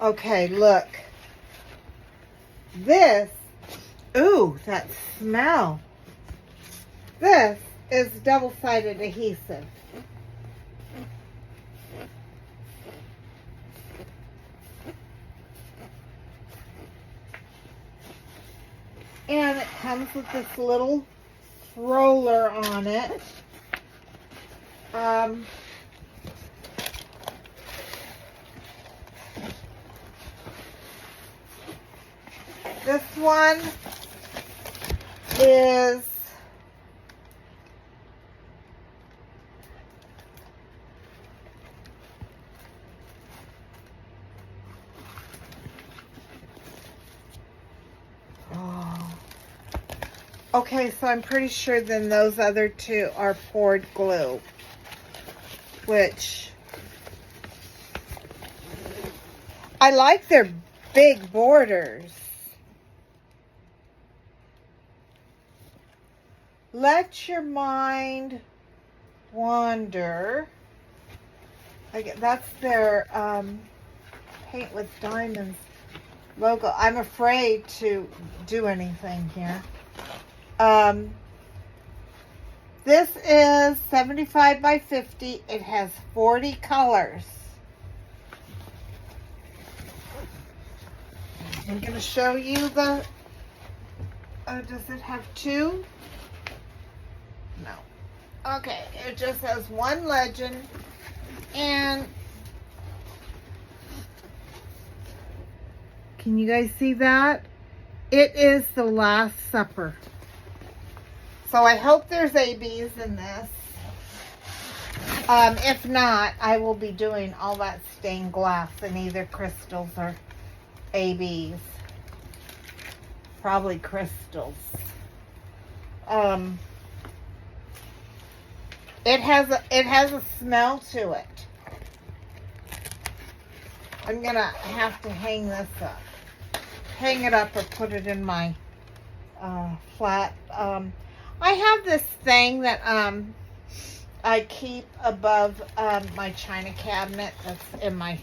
okay, look. This, ooh, that smell. This is double-sided adhesive. And it comes with this little roller on it. This one is okay, so I'm pretty sure then those other two are poured glue, which I like their big borders. Let your mind wander. That's their Paint with Diamonds logo. I'm afraid to do anything here. This is 75 by 50. It has 40 colors. I'm going to show you the, does it have two? No. Okay, it just has one legend, and can you guys see that? It is the Last Supper. So I hope there's ABs in this. If not, I will be doing all that stained glass in either crystals or ABs. Probably crystals. It has a smell to it. I'm gonna have to hang this up. Hang it up or put it in my flat. I have this thing that I keep above my china cabinet that's in my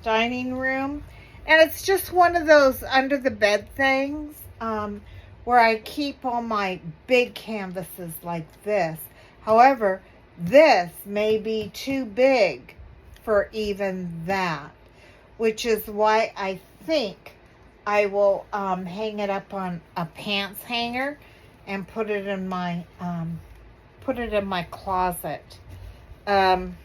dining room. And it's just one of those under the bed things where I keep all my big canvases like this. However, this may be too big for even that, which is why I think I will hang it up on a pants hanger and put it in my closet. I'm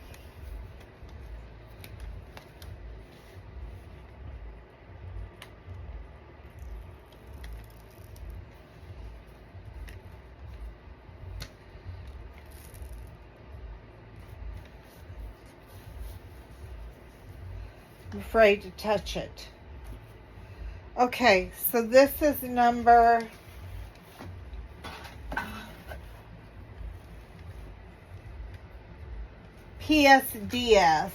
afraid to touch it. Okay, so this is number PSDS.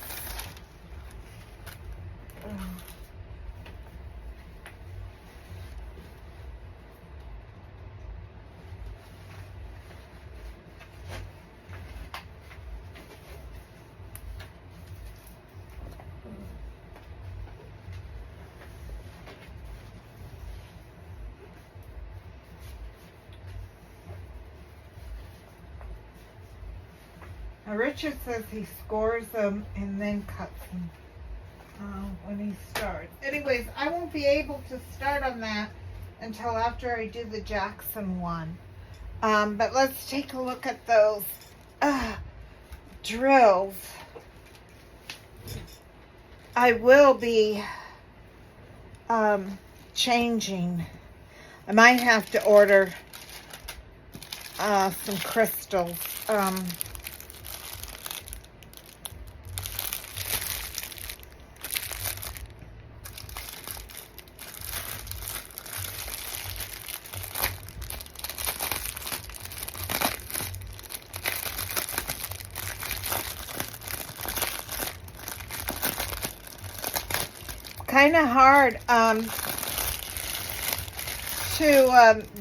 Richard says he scores them and then cuts them when he starts. Anyways, I won't be able to start on that until after I do the Jackson one. But let's take a look at those drills. I will be changing. I might have to order some crystals. Kind of hard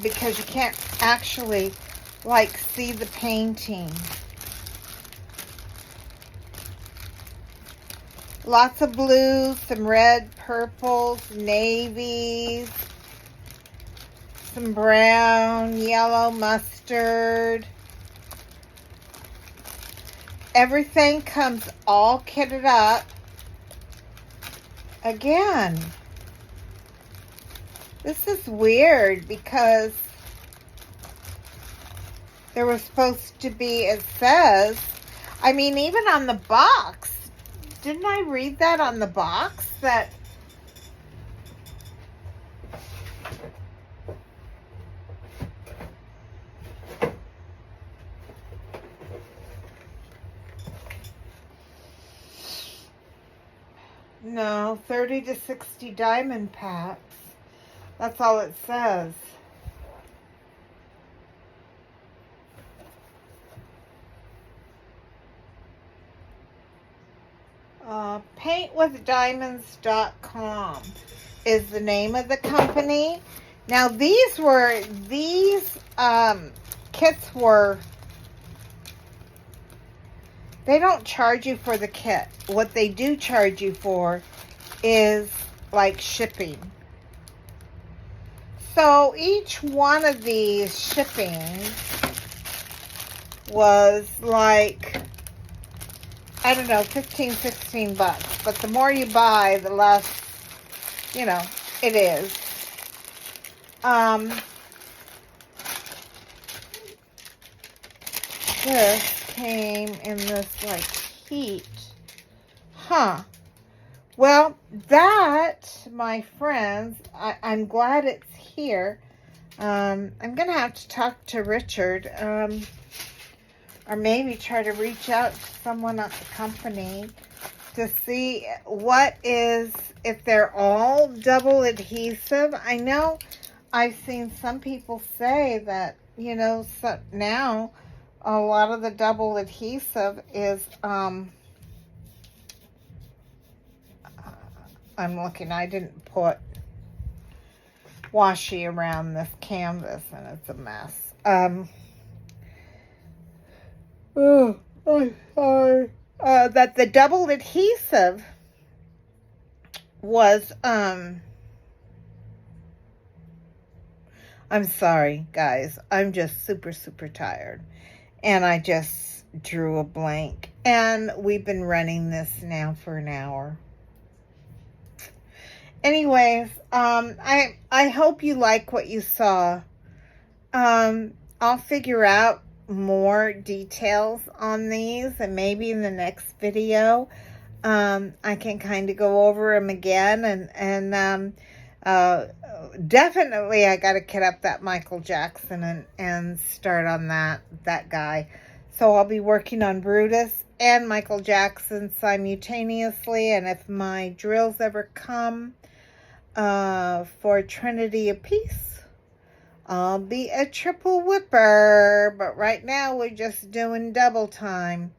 because you can't actually like see the painting. Lots of blues, some red, purples, navies, some brown, yellow, mustard. Everything comes all kitted up. Again, this is weird because there was supposed to be, it says, I mean, even on the box, didn't I read that on the box? That no, 30 to 60 diamond packs. That's all it says. Paintwithdiamonds.com is the name of the company. Now these kits were, they don't charge you for the kit. What they do charge you for is like shipping. So each one of these shippings was like, I don't know, 15, 16 bucks. But the more you buy, the less, you know, it is. This came in this, like, heat. Huh. Well, that, my friends, I'm glad it's here. I'm going to have to talk to Richard. Or maybe try to reach out to someone at the company to see what is, if they're all double adhesive. I know I've seen some people say that, you know, so now a lot of the double adhesive is, I'm looking, I didn't put washi around this canvas and it's a mess. Oh, I'm sorry. That the double adhesive was, I'm sorry, guys. I'm just super, super tired. And I just drew a blank. And we've been running this now for an hour. Anyways, I hope you like what you saw. I'll figure out more details on these, and maybe in the next video I can kind of go over them again, and definitely I got to get up that Michael Jackson and start on that guy. So I'll be working on Brutus and Michael Jackson simultaneously, and if my drills ever come for Trinity of Peace, I'll be a triple whipper, but right now we're just doing double time.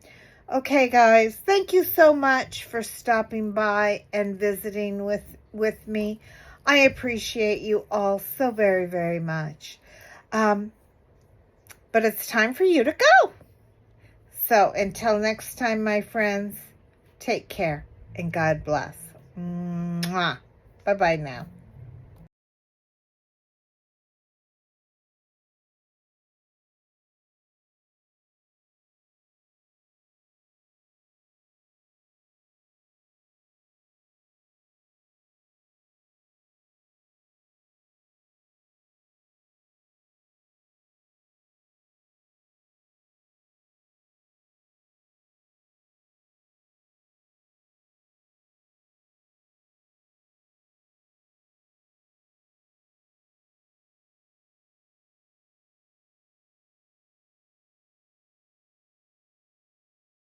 Okay, guys, thank you so much for stopping by and visiting with me. I appreciate you all so very, very much. But it's time for you to go. So until next time, my friends, take care and God bless. Mwah. Bye-bye now.